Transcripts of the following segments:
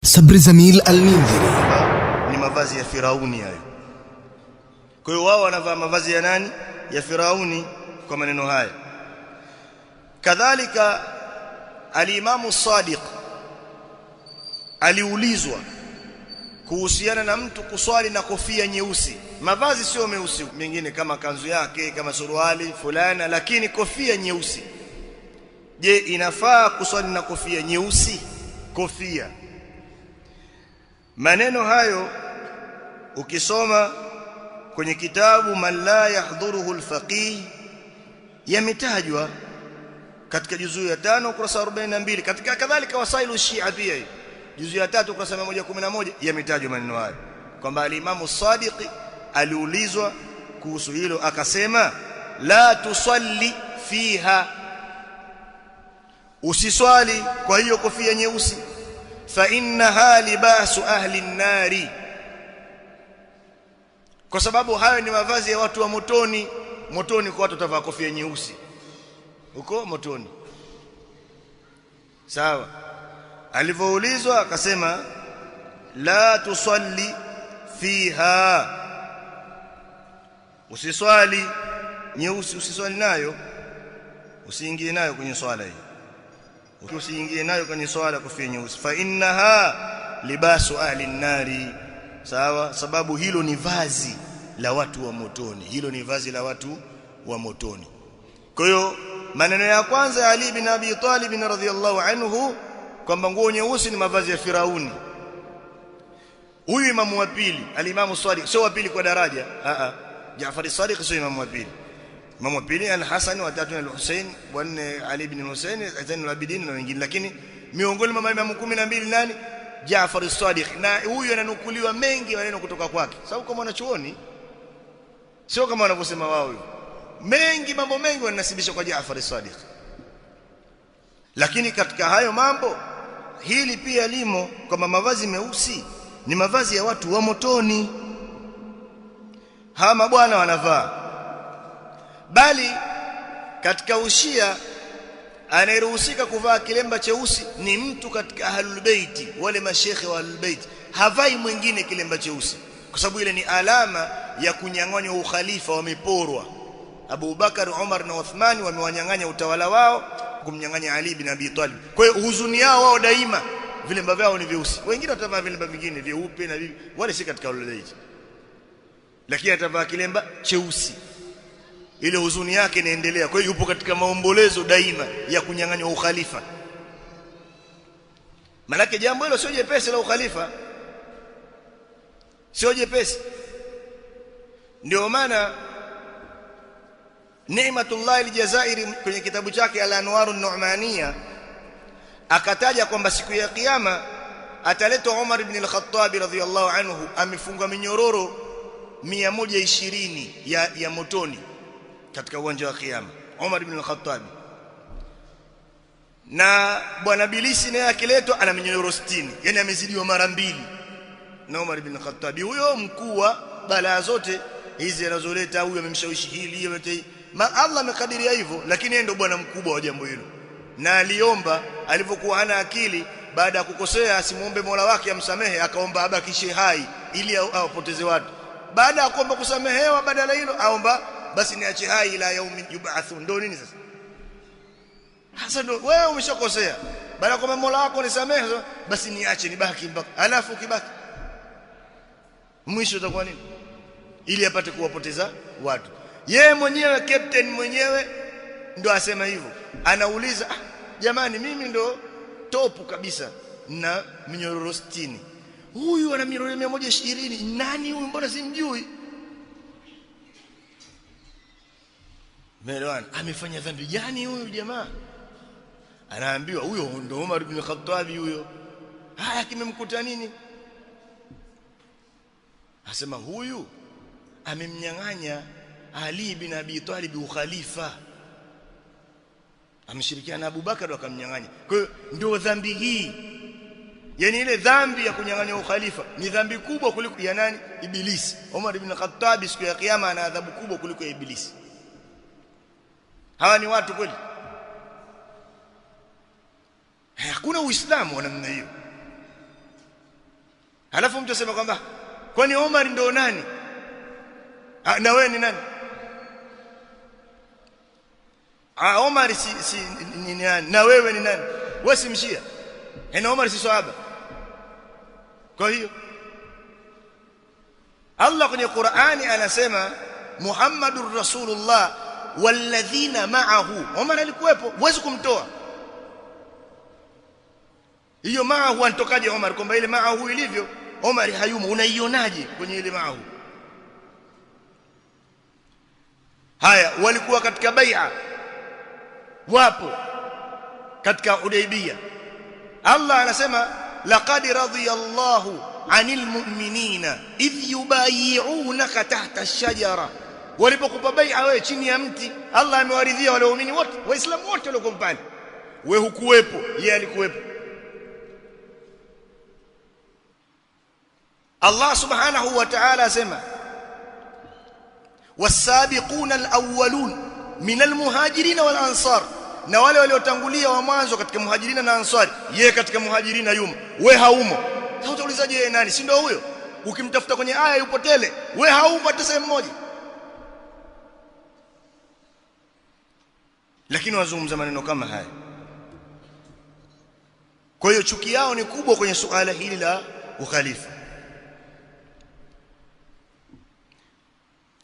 Sabri Zamil Al-Mindhiri ni mavazi ya Firauni hayo. Kwa hiyo wao wanavaa mavazi ya nani? Ya Firauni kwa maneno haya. Kadhalika al-Imamu Sadiq aliulizwa kuhusiana na mtu kuswali na kofia nyeusi. Mavazi sio meusi mengine kama kanzu yake, kama suruali fulana, lakini kofia nyeusi. Je, inafaa kuswali na kofia nyeusi? Kofia. Maneno hayo ukisoma kwenye kitabu Man la yahdhuruhu al-faqih yametajwa katika juzuu ya 5 ukurasa 42, katika kadhalika wasailu Shia pia juzuu ya 3 ukurasa 111 yametajwa maneno hayo kwamba al-Imamu Sadiq aliulizwa kuhusu hilo akasema la tusalli fiha, usiswali kwa hiyo kofia nyeusi, fa innaha libasu ahli an-nari, kwa sababu hayo ni mavazi ya watu wa motoni. Motoni kwa watu watavaa kofia nyeusi huko motoni. Sawa. Alivyoulizwa akasema la tusalli fiha, usiswali nyeusi, usiswali nayo, usiingie nayo kwenye swala hii, usiingie nayo kwenye swala kofia nyeusi, fa innaha libasu ahli an-nari. Sawa, sababu hilo ni vazi la watu wa motoni, hilo ni vazi la watu wa motoni. Kwa hiyo maneno ya kwanza ya Ali bin Abi Talib radhiyallahu anhu kwamba nguo nyeusi ni mavazi ya Firauni. Huyu imamu wa pili al-Imamu Sadiq sio wa pili kwa daraja, Jaafar Sadiq sio imamu wa pili. Imamu wa pili al-Hasan, wa tatu al-Hussein, wa nne Ali ibn Hussein Zainul Abidin na wengine, lakini miongoni mwa maimamu 12 nani? Jaafar Sadiq. Na huyu ananukuliwa mengi maneno kutoka kwake, sababu kama wanachuoni sio kama wanavyosema wao, mengi mambo mengi wanasibisha kwa Jaafar Sadiq. Lakini katika hayo mambo hili pia limo kwamba mavazi meusi ni mavazi ya watu wa motoni, hawa mabwana wanavaa. Bali katika ushia anayeruhusika kuvaa kilemba cheusi ni mtu katika ahlul bait, wale mashekhe wa ahlul bait, havai mwingine kilemba cheusi, kwa sababu ile ni alama ya kunyang'anywa ukhalifa, wameporwa. Abu Bakar, Umar na Uthman wamewanyang'anya utawala wao kumnyang'anya Ali bin Abi Talib. Kwa hiyo huzuni yao wao daima vilemba vyao ni vyeusi. Wengine watavaa vilemba vingine vyeupe na wale si katika ahlul bait, lakini atavaa kilemba cheusi, ile huzuni yake inaendelea. Kwa hiyo yupo katika maombolezo daima ya kunyang'anywa ukhalifa. Manake jambo hilo sio jepesi la ukhalifa, sio jepesi. Ndio maana Ni'matullah al-Jazairi kwenye kitabu chake Al-Anwaru an-Nu'maniyya akataja kwamba siku ya kiyama ataletwa Umar ibn al-Khattab radhiyallahu anhu amefungwa minyororo 120 ya motoni katika uwanja wa kiyama, Umar ibn al-Khattab. Na bwana Bilisi naye akiletwa ana minyororo 60, yani amezidiwa mara 2 na Umar ibn al-Khattab. Huyo mkuu wa balaa zote hizi anazoleta, huyo amemshawishi hili yote, Allah amekadiria hivyo, lakini yeye ndio bwana mkubwa wa jambo hilo. Na aliomba alivyokuwa hana akili, baada ya kukosea asimuombe Mola wake amsamehe, akaomba abakishe hai ili awapoteze watu. Baada ya kuomba kusamehewa, badala hilo aomba basi niache hai ila yaumi yub'athun. Ndio nini sasa? Hasa ndio wewe umeshakosea, baada ya kuomba Mola wako nisamehe, basi niache nibaki mpaka, alafu kibaki mwisho utakuwa nini? Ili apate kuwapoteza watu. Yeye mwenyewe captain mwenyewe ndo asema hivyo, anauliza jamani, mimi ndo topu kabisa na minyororo 60, huyu ana minyororo 120, nani huyu, mbona simjui? Melwan amefanya dhambi gani huyu jamaa? Anaambiwa huyo ndo Umar ibn Khattab huyo. Haya, kimemkuta nini? Asema huyu amemnyang'anya Ali bin Abi Talib ukhalifa, ameshirikiana na Abu Bakar wakamnyang'anya. Kwa hiyo ndio dhambi hii, yani ile dhambi ya kunyang'anya ukhalifa ni dhambi kubwa kuliko ya nani? Ibilisi. Umar ibn Khattab siku ya kiyama ana adhabu kubwa kuliko ya Ibilisi. Hawa ni watu kweli? Hakuna Uislamu wa namna hiyo. Alafu mtu asema kwamba kwani Omar ndio nani? Na wewe ni nani? Omar si ni nani? Na wewe ni nani? Wewe si mshia. Na Omar si sahaba. Kwa hiyo Allah kwenye Qur'ani anasema Muhammadur Rasulullah walladhina ma'ahu. Omar alikuwepo, huwezi kumtoa. Hiyo ma'ahu anatokaje Omar? Kwamba ile ma'ahu ilivyo Omar hayumo, unaionaje kwenye ile ma'ahu? Haya, walikuwa katika bai'a, wapo katika Hudaybiyah. Allah anasema laqad radiyallahu 'anil mu'minina idh yubayyi'unaka tahta ash-shajara. Walipokupa bai'a wewe chini ya mti, Allah amewaridhia wale waumini wote, waislamu wote walio pale. Wewe hukuwepo, yeye alikuwepo. Allah subhanahu wa ta'ala asema was-sabiquna al-awwalun min al-muhajirin wal-ansar, na wale waliotangulia wa mwanzo katika muhajirina na ansari. Yeye katika muhajirina yumo, wewe haumo. Sasa utaulizaje yeye nani? Si ndio huyo? Ukimtafuta kwenye aya yupo tele, wewe haumo hata sehemu moja. Lakini wazungumza maneno kama haya. Kwa hiyo chuki yao ni kubwa kwenye suala hili la ukhalifa.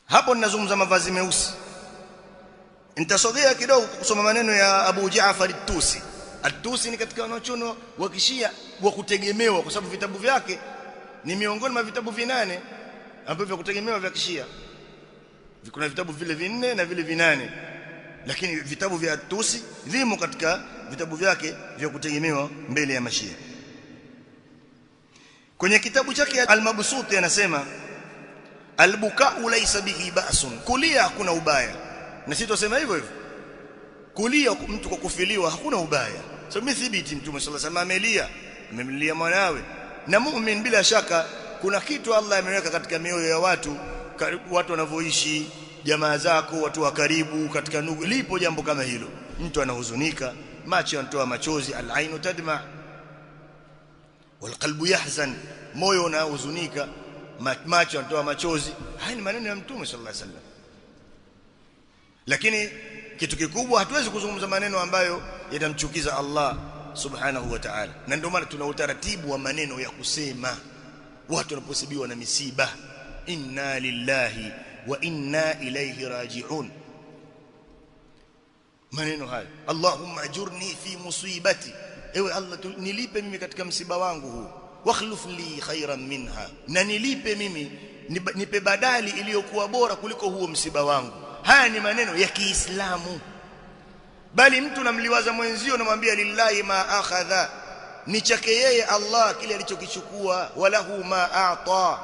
Hapo ninazungumza mavazi meusi. Nitasogea kidogo kusoma maneno ya Abu Jaafar at-Tusi. At-Tusi ni katika wanachuoni wa Kishia wa kutegemewa, kwa sababu vitabu vyake ni miongoni mwa vitabu 8 ambavyo vya kutegemewa vya Kishia. Kuna vitabu vile 4 na vile 8, lakini vitabu vya At-Tusi vimo katika vitabu vyake vya kutegemewa mbele ya Mashia. Kwenye kitabu chake Al-Mabsuti anasema al-buka'u laysa bihi ba'sun, kulia hakuna ubaya. Na sisi tusema hivyo hivyo, kulia mtu kwa kufiliwa hakuna ubaya. So mithibiti Mtume sallallahu alayhi wasallam amelia, amemlia mwanawe. Na muumini bila shaka kuna kitu Allah ameweka katika mioyo ya watu wanavyoishi, jamaa zako, watu wa karibu, katika ndugu, lipo jambo kama hilo. Mtu anahuzunika, macho yanatoa machozi, al-ainu tadma wal qalbu yahzan, moyo unahuzunika, macho yanatoa machozi. Haya ni maneno ya Mtume sallallahu alayhi wasallam. Lakini kitu kikubwa, hatuwezi kuzungumza maneno ambayo yatamchukiza Allah subhanahu wa ta'ala. Na ndio maana tuna utaratibu wa maneno ya kusema watu wanaposibiwa na misiba, inna lillahi wa inna ilayhi raji'un. Maneno haya, Allahumma ajurni fi musibati, ewe Allah nilipe mimi katika msiba wangu huu, wakhluf li khairan minha, na nilipe mimi, nipe badali iliyokuwa bora kuliko huo msiba wangu. Haya ni maneno ya Kiislamu. Bali mtu namliwaza mwenzio, namwambia lillahi ma akhadha, ni chake yeye Allah kile alichokichukua, walahu ma a'ta,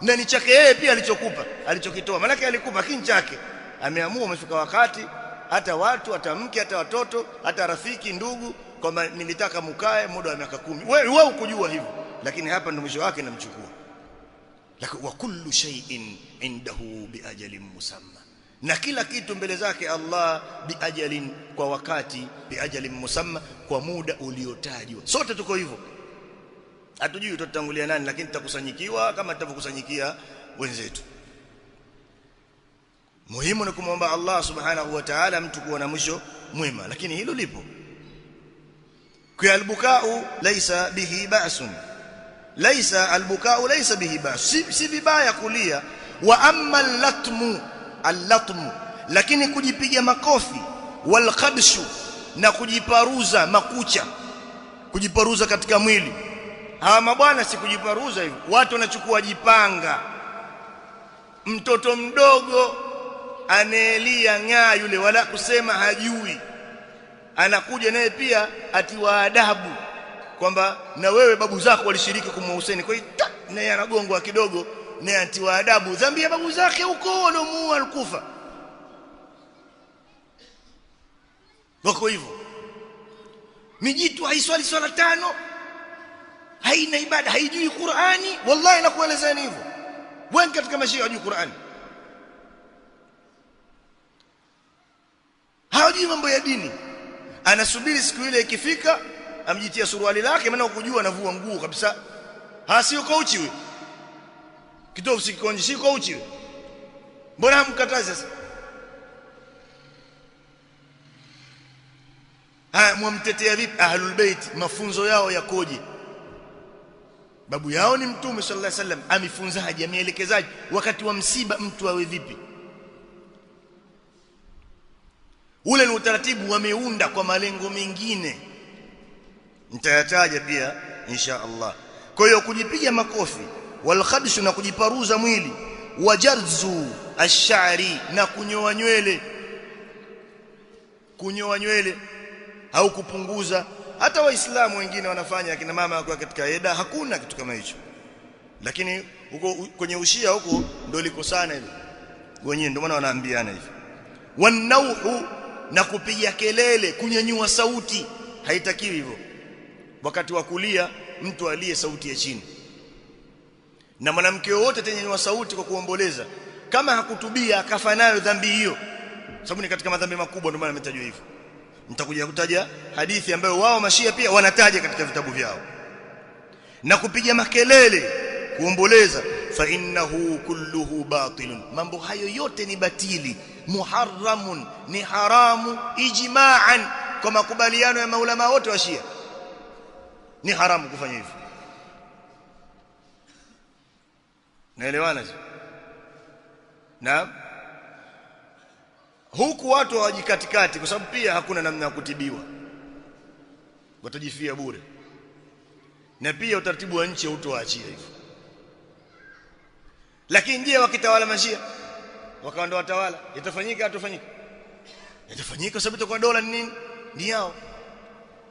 na ni chake yeye pia alichokupa, alichokitoa. Maana yake alikupa kin chake, ameamua umefika wakati, hata watu, hata mke, hata watoto, hata rafiki, ndugu, kwamba nilitaka mkae muda wa miaka 10. Wewe ukujua hivyo, lakini hapa ndio mwisho wake namchukua. Lakini wa kullu shay'in indahu bi ajalin musamma, na kila kitu mbele zake Allah biajalin, kwa wakati, biajalin musamma, kwa muda uliotajwa. Sote tuko hivyo, hatujui tutatangulia nani, lakini tutakusanyikiwa kama tutavyokusanyikia wenzetu. Muhimu ni kumwomba Allah subhanahu wa ta'ala mtu kuwa na mwisho mwema, lakini hilo lipo. Kwa albukau laysa bihi ba'sun, laysa albukau laysa bihi ba's, si vibaya kulia. Wa amma al-latmu, lakini kujipiga makofi, wal khadshu, na kujiparuza makucha, kujiparuza katika mwili. Hawa mabwana si kujiparuza hivyo, watu wanachukua jipanga. Mtoto mdogo anelia ng'aa yule, wala kusema hajui, anakuja naye pia atiwa adabu kwamba na wewe babu zako walishiriki kumua Hussein. Kwa hiyo naye anagongwa kidogo, naye atiwa adabu, dhambi ya babu zake huko waliomuua Al-Kufa. Wako hivyo. Mijitu haiswali swala 5, haina ibada, haijui Qur'ani. Wallahi nakuelezeni hivyo, wengi katika mashia hawajui Qur'ani, hawajui mambo ya dini. Anasubiri siku ile ikifika, amjitia suruali lake, maana ukujua anavua nguo kabisa, Si uko uchi wewe, kitovu sikonje, si uko uchi wewe, mbona hamkatazi sasa? Mwamtetea vipi ahlul bait? Mafunzo yao yakoje? Babu yao ni Mtume sallallahu alaihi wasallam, amefunzaje, ameelekezaje? Wakati wa msiba mtu awe vipi? Ule ni utaratibu wameunda kwa malengo mengine, nitayataja pia insha Allah. Kwa hiyo kujipiga makofi, wal khadsh, na kujiparuza mwili, wajarzu ash-sha'ri, na kunyoa nywele au kupunguza. Hata waislamu wengine wanafanya, akina mama wako katika eda, hakuna kitu kama hicho, lakini huko kwenye ushia huko ndio liko sana hilo wenyewe, ndio maana wanaambiana hivi. Wanauhu, na kupiga kelele, kunyanyua sauti, haitakiwi hivyo. Wakati wa kulia mtu aliye sauti ya chini, na mwanamke wote atanyanyua sauti kwa kuomboleza, kama hakutubia akafa nayo dhambi hiyo, sababu ni katika madhambi makubwa, ndio maana ametajwa hivyo. Nitakuja kutaja hadithi ambayo wao mashia pia wanataja katika vitabu vyao. Na kupiga makelele, kuomboleza, fa innahu kulluhu batilun, mambo hayo yote ni batili, muharramun, ni haramu, ijma'an, kwa makubaliano ya maulama wote wa Shia ni haramu kufanya hivyo. Naelewana? Naam. Huku watu hawajikatikati, kwa sababu pia hakuna namna ya kutibiwa, watajifia bure, na pia utaratibu wa nchi hautoachia hivyo. Lakini je, wakitawala mashia wakawa ndio watawala, itafanyika atofanyika? Itafanyika, kwa sababu itakuwa dola ni yao.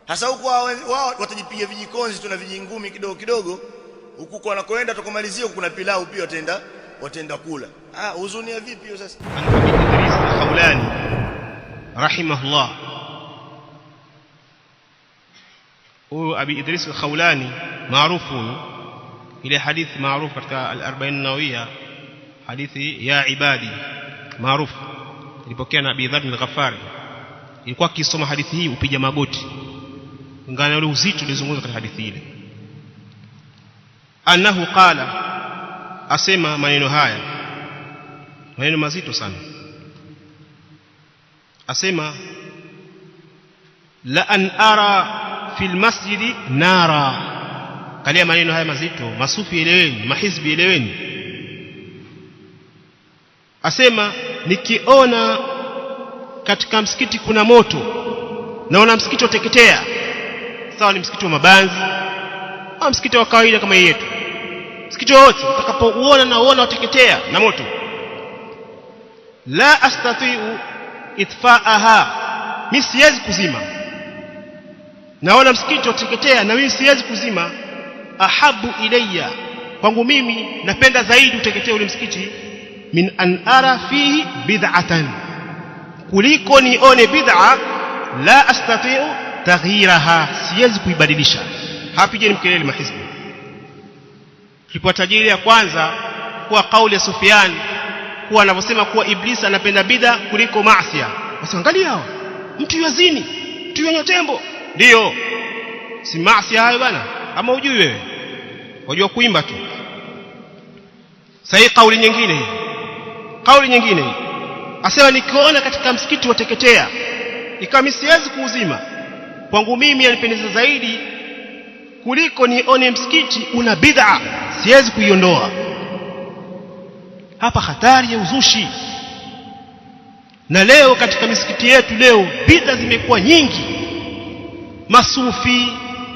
Hasa huko wao watajipiga vijikonzi tu na vijingumi kidogo kidogo, huku kwa wanakoenda tukomalizia kuna pilau pia wataenda kula. Huzunia vipi hiyo sasa? Khawlani rahimahullah, huyu Abi Idris al-Khawlani maarufu, ile hadithi maarufu katika al-40 Nawawiya, hadithi ya ibadi maarufu, ilipokea na Abi Dharr al-Ghafari. Ilikuwa akisoma hadithi hii upija magoti, ngana ule uzito ulizungumzwa katika hadithi ile. Annahu qala, asema maneno haya, maneno mazito sana. Asema la an ara fil masjidi nara. Kalia maneno haya mazito, masufi eleweni, mahizbi eleweni. Asema nikiona katika msikiti kuna moto, naona msikiti uteketea, sawa ni msikiti wa mabanzi au msikiti wa kawaida kama yetu, msikiti wote utakapouona naona uteketea na moto, la astati'u itfa'aha, mimi siwezi kuzima. Naona msikiti uteketea na mimi siwezi kuzima. Ahabu ilayya, kwangu mimi napenda zaidi uteketee ule msikiti, min an ara fihi bid'atan, kuliko nione bid'a la astati'u taghyiraha, siwezi kuibadilisha. Hapigeni mkelele mahizbi. Tulipotajiri ya kwanza kuwa kauli ya Sufyan kuwa anavyosema kuwa Iblis anapenda bid'a kuliko maasiya, basi angalia hao, mtu yazini, mtu yenye tembo, ndio si maasiya hayo bana? Ama hujui wewe, wajua kuimba tu. Sahi kauli nyingine hii, kauli nyingine hii asema nikiona katika msikiti wateketea ikawa mimi siwezi kuuzima, kwangu mimi yanipendeza zaidi kuliko nione msikiti una bid'a, siwezi kuiondoa. Hapa hatari ya uzushi. Na leo katika misikiti yetu leo bid'a zimekuwa nyingi, masufi,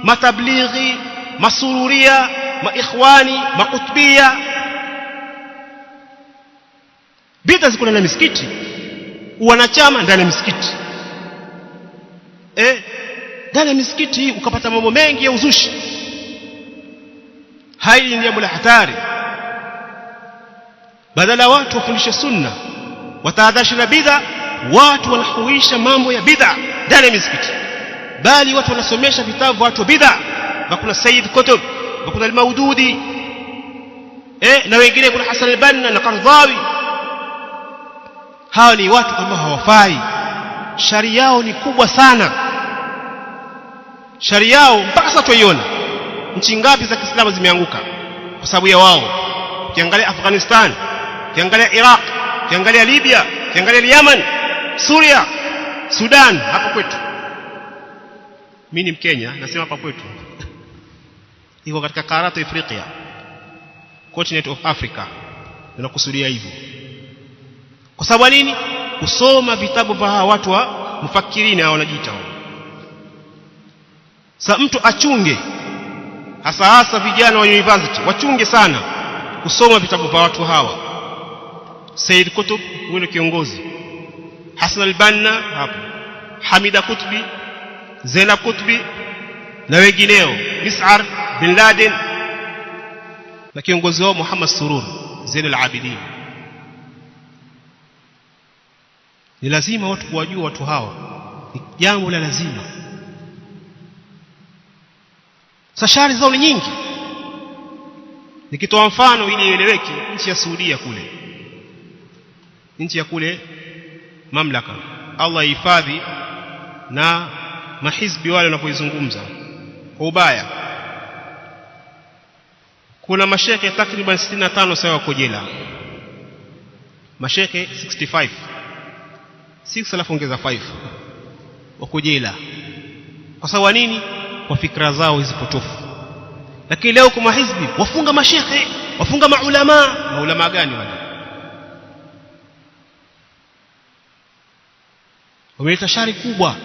matablighi, masururia, maikhwani, makutbia, bid'a ziko ndani ya misikiti, wanachama ndani ya misikiti. Ndani ya misikiti ukapata mambo mengi ya uzushi. Hili ni jambo la hatari. Badala watu wafundishe sunna, watahadharisha na bid'a, watu wanahuisha mambo ya bid'a ndani ya misikiti, bali watu wanasomesha vitabu watu wa bid'a. Kuna Sayyid Qutb, kuna al-Maududi, na wengine kuna Hassan al-Banna na Qardawi. Hawa ni watu ambao hawafai, sharia yao ni kubwa sana, sharia yao mpaka sasa tuiona. nchi ngapi za Kiislamu zimeanguka kwa sababu ya wao? Ukiangalia Afghanistan, ukiangalia Iraq, ukiangalia Libya, ukiangalia Yemen, Syria, Sudan, hapa kwetu. Mimi ni Mkenya, nasema hapa kwetu. Iko katika karata Afrika, continent of Africa. Ninakusudia hivyo. Kwa sababu nini? Kusoma vitabu vya watu wa mufakirini hao wanajiita. Sasa mtu achunge, hasa vijana wa university wachunge sana kusoma vitabu vya watu hawa. Said Qutb yule kiongozi, Hassan al-Banna hapo, Hamida Qutbi, Zainab Qutbi na wengineo, Mis'ar bin Laden na kiongozi wao Muhammad Surur Zain al-Abidin. Ni lazima watu kuwajua watu hawa, ni jambo la lazima. Sashari zao ni nyingi. Nikitoa mfano ili ieleweke, nchi ya Saudia kule, nchi ya kule mamlaka, Allah ihifadhi na mahizbi wale wanapoizungumza kwa ubaya. Kuna mashekhe takriban 65 sawa wako jela. Mashekhe 65, 6 alafu ongeza 5 wako jela. Kwa sababu nini? Kwa fikra zao hizi potofu. Lakini leo kwa mahizbi wafunga mashekhe, wafunga maulama. Maulama gani wale? Wameleta shari kubwa.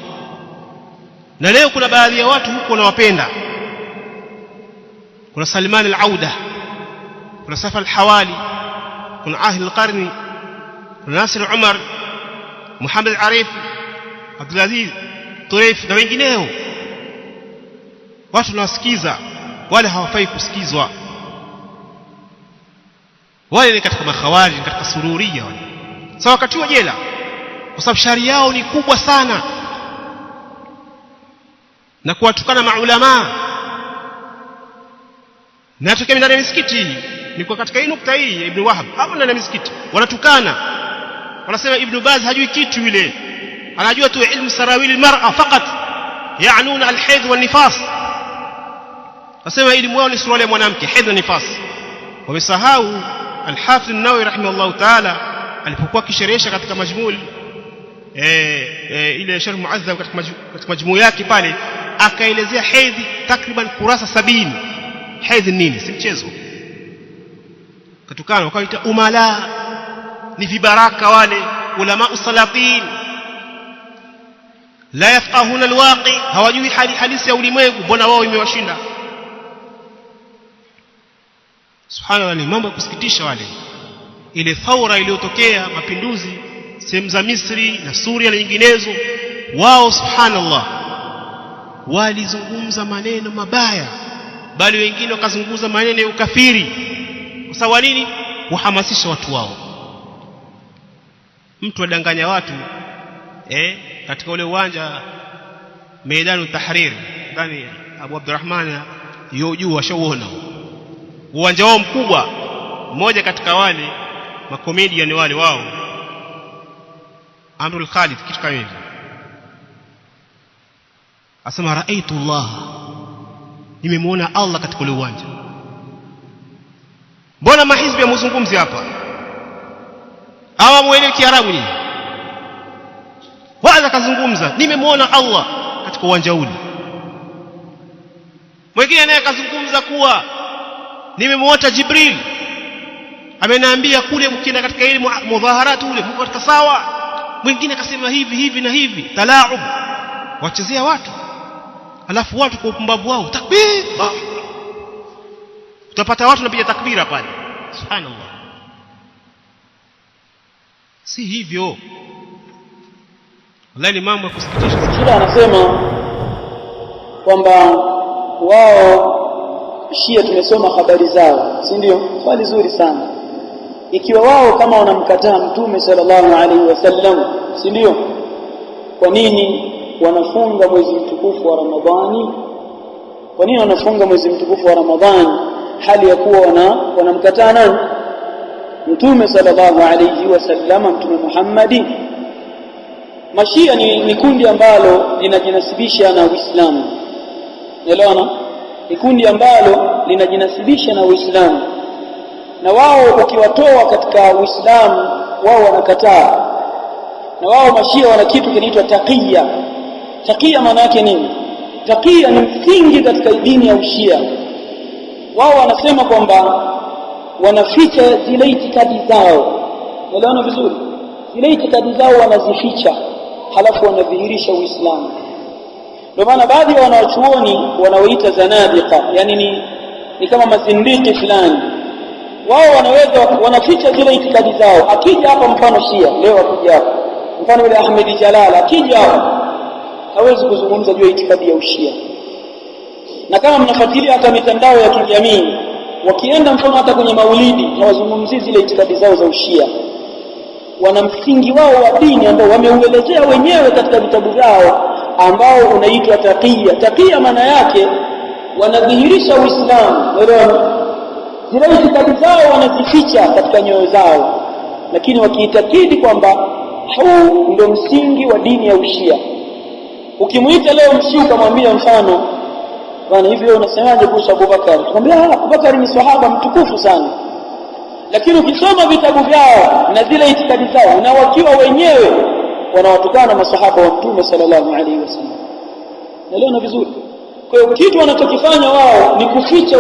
Na leo kuna baadhi ya watu huko wanawapenda. Kuna Salman al-Auda, kuna Safa al-Hawali, kuna Ahli al-Qarni, kuna Nasir Umar, Muhammad Arif, Abdulaziz Turayf na wengineo. Watu nawasikiza, wale hawafai kusikizwa. Wale ni katika makhawarij, katika sururia wale. Sasa wakati wa jela, kwa sababu shari yao ni kubwa sana, na kuwatukana maulama. Na tukio ndani ya misikiti, niko katika hii nukta hii ya Ibn Wahab, hapo ndani ya misikiti wanatukana, wanasema Ibn Baz hajui kitu yule, anajua tu ilmu sarawili almar'a fakat, yaanuna alhayd wal nifas. Wasema elimu yao ni suala ya mwanamke, hayd na nifas. Wamesahau al-Hafidh an-Nawawi rahimahullah ta'ala alipokuwa kisherehesha katika majmuu ile Sharh Mu'azzam, katika majmuu yake pale akaelezea hedhi takriban kurasa 70. Hedhi nini? Si mchezo. Katukana wakaita umala, ni vibaraka wale ulama usalatin, la yafqahuna alwaqi, hawajui halisi ya ulimwengu. Mbona wao imewashinda? Subhanallah, ni mambo ya kusikitisha wale. Ile thaura iliyotokea, mapinduzi sehemu za Misri na Suria na nyinginezo, wao subhanallah walizungumza maneno mabaya, bali wengine wakazungumza maneno ya ukafiri. Kwa sababu nini? Kuhamasisha watu wao. Mtu adanganya watu katika ule uwanja Meidanu Tahrir, ndani Abu Abdurrahman yojuu washauona uwanja wao mkubwa. Mmoja katika wale makomedian wale wao, Amrul Khalid kitu kama hivi, asema raaitu Allah, nimemuona Allah katika ule uwanja. Mbona mahizbi yamzungumzi hapa? Hawa muelewi Kiarabu nini? Waza kazungumza nimemuona Allah katika uwanja ule. Mwingine naye kazungumza kuwa nimemuota Jibril, ameniambia kule mkienda katika ile mudhaharati ule mko katika sawa. Mwingine akasema hivi na hivi, talaub, wachezea watu. Alafu watu kwa upumbavu wao takbir, utapata watu wanapiga takbira pale. Subhanallah, si hivyo. Wallahi ni mambo ya kusikitisha. Kila anasema kwamba wao Shia tumesoma habari zao, si ndio? Swali zuri sana. Ikiwa wao kama wanamkataa Mtume sallallahu alaihi wasallam, si ndio, kwa nini wanafunga mwezi mtukufu wa Ramadhani? Kwa nini wanafunga mwezi mtukufu wa Ramadhani hali ya kuwa wanamkataa nani? Mtume sallallahu alaihi wasallam, Mtume Muhammadi. Mashia ni kundi ambalo linajinasibisha na Uislamu. Unaelewana? ni kundi ambalo linajinasibisha na Uislamu, na wao ukiwatoa katika Uislamu wao wanakataa. Na wao mashia wana kitu kinaitwa taqiyya. Taqiyya maana yake nini? Taqiyya ni msingi katika dini ya Ushia. Wao wanasema kwamba wanaficha zile itikadi zao. Unaelewana vizuri? Zile itikadi zao wanazificha, halafu wanadhihirisha Uislamu. Ndio maana baadhi ya wanawachuoni wanaoita zanadiqa, yani ni kama mazindiki fulani. Wao wanaficha zile itikadi zao. Akija hapa mfano Shia leo, akija hapa mfano yule Ahmed Jalala, akija hapa hawezi kuzungumza juu ya itikadi ya Ushia. Na kama mnafuatilia hata mitandao ya kijamii, wakienda mfano hata kwenye maulidi hawazungumzii zile itikadi zao za Ushia. Wana msingi wao wa dini ambao wameuelezea wenyewe katika vitabu vyao, ambao unaitwa taqiyya. Taqiyya maana yake wanadhihirisha Uislamu. Zile itikadi zao wanazificha katika nyoyo zao, lakini wakiitakidi kwamba huu ndio msingi wa dini ya Ushia. Ukimuita leo Mshia ukamwambia mfano, bwana hivi wewe unasemaje kuhusu Abubakar? Tukamwambia Abubakar ni sahaba mtukufu sana. Lakini ukisoma vitabu vyao na zile itikadi zao, na wakiwa wenyewe wanawatukana masahaba wa Mtume sallallahu alaihi wasallam. Naelewana vizuri? Kwa hiyo kitu wanachokifanya wao ni kuficha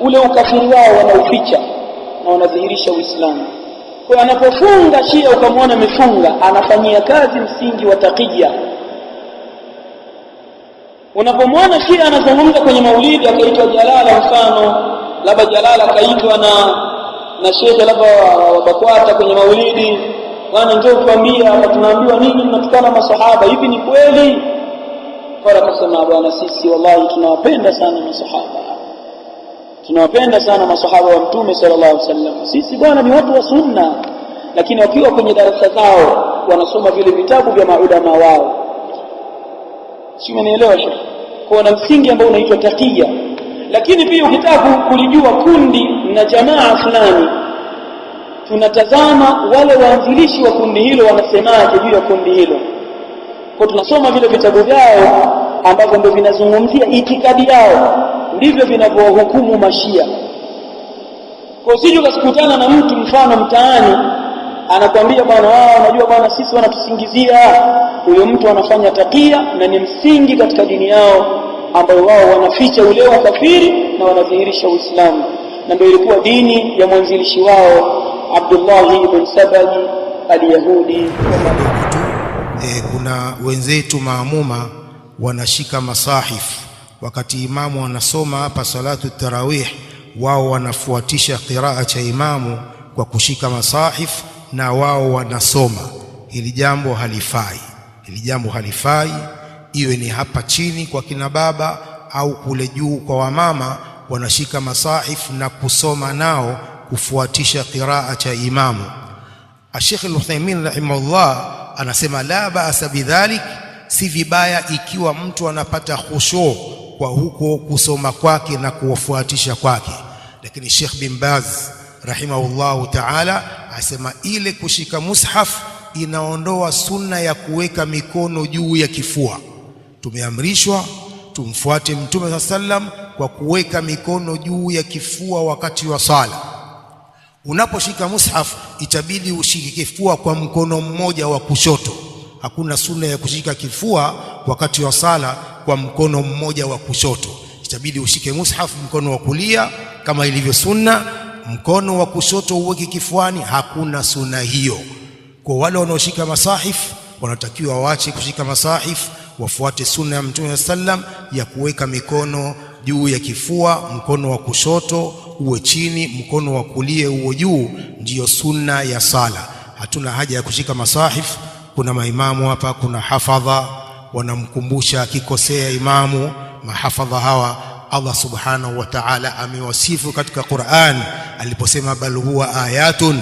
ule ukafiri wao, wanauficha na wanadhihirisha Uislamu. Kwa hiyo anapofunga Shia ukamwona amefunga, anafanyia kazi msingi wa taqiyya. Unapomwona Shia anazungumza kwenye maulidi akaitwa Jalala, mfano labda Jalala kaitwa na Sheikh labda Bakwata kwenye maulidi, bwana njoo kuambia hapa, tunaambiwa nini mnatukana masahaba, hivi ni kweli? Kwa akasema bwana, sisi wallahi tunawapenda sana masahaba, tunawapenda sana masahaba wa Mtume sallallahu alaihi wasallam, sisi bwana ni watu wa sunna. Lakini wakiwa kwenye darasa zao wanasoma vile vitabu vya maulama wao. Si umenielewa Sheikh? Kwa na msingi ambao unaitwa taqiyya. Lakini pia ukitaka kulijua kundi na jamaa fulani, tunatazama wale waanzilishi wa kundi hilo wanasemaje juu ya kundi hilo. Kwa tunasoma vile vitabu vyao ambavyo ndio vinazungumzia itikadi yao, ndivyo vinavyohukumu mashia. Kwa usije ukasikutana na mtu mfano mtaani anakuambia bwana wao unajua bwana sisi wanatusingizia. Huyo mtu anafanya taqiyya na ni msingi katika dini yao, ambao wao wanaficha ule ukafiri na wanadhihirisha Uislamu. Na ndio ilikuwa dini ya mwanzilishi wao Abdullah ibn Sabaji al-Yahudi. Kuna wenzetu maamuma wanashika masahif, wakati imamu anasoma hapa salatu tarawih, wao wanafuatisha qiraa cha imamu kwa kushika masahif na wao wanasoma. Hili jambo halifai, hili jambo halifai, iwe ni hapa chini kwa kina baba au kule juu kwa wamama, wanashika masahif na kusoma nao kufuatisha qiraa cha imamu. Sheikh Al-Uthaymeen rahimahullah anasema la ba'sa bidhalik, si vibaya ikiwa mtu anapata khushu kwa huko kusoma kwake na kufuatisha kwake. Lakini Sheikh bin Baz rahimahullah ta'ala asema ile kushika mushaf inaondoa sunna ya kuweka mikono juu ya kifua. Tumeamrishwa tumfuate Mtume sallam kwa kuweka mikono juu ya kifua wakati wa sala. Unaposhika mushaf itabidi ushike kifua kwa mkono mmoja wa kushoto. Hakuna sunna ya kushika kifua wakati wa sala kwa mkono mmoja wa kushoto. Itabidi ushike mushaf mkono wa kulia kama ilivyo sunna, mkono wa kushoto uweke kifuani. Hakuna sunna hiyo. Kwa wale wanaoshika masahif wanatakiwa waache kushika masahif, wafuate sunna ya Mtume sallam ya kuweka mikono juu ya kifua, mkono wa kushoto uwe chini, mkono wa kulia uwe juu. Ndiyo sunna ya sala. Hatuna haja ya kushika masahif. Kuna maimamu hapa, kuna hafadha wanamkumbusha akikosea imamu. Mahafadha hawa Allah subhanahu wa ta'ala amewasifu katika Qur'an aliposema bal huwa ayatun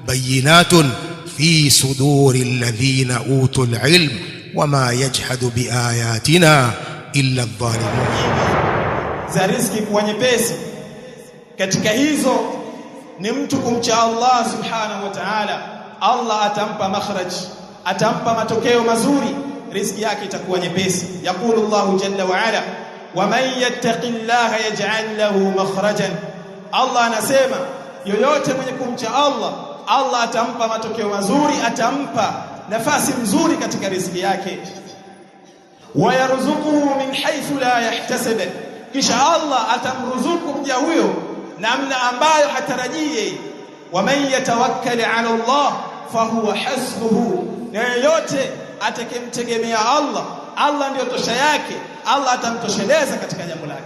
bayinatun fi suduri alladhina utul ilm wama yajhadu biayatina illa adh-dhalimun. Za riziki kuwa nyepesi katika hizo ni mtu kumcha Allah subhanahu wa ta'ala. Allah atampa makhraj, atampa matokeo mazuri, riziki yake itakuwa nyepesi. Yaqulu Allah jalla wa ala waman yattaqillaha yaj'al lahu makhrajan. Allah anasema yoyote mwenye kumcha Allah, Allah atampa matokeo mazuri, atampa nafasi nzuri katika riziki yake. Wayarzuquhu min haythu la yahtasib, kisha Allah atamruzuku mja huyo namna ambayo hatarajii. Waman yatawakkal ala Allah fahuwa hasbuhu, na yoyote atakemtegemea Allah, Allah ndio tosha yake, Allah atamtosheleza katika jambo lake.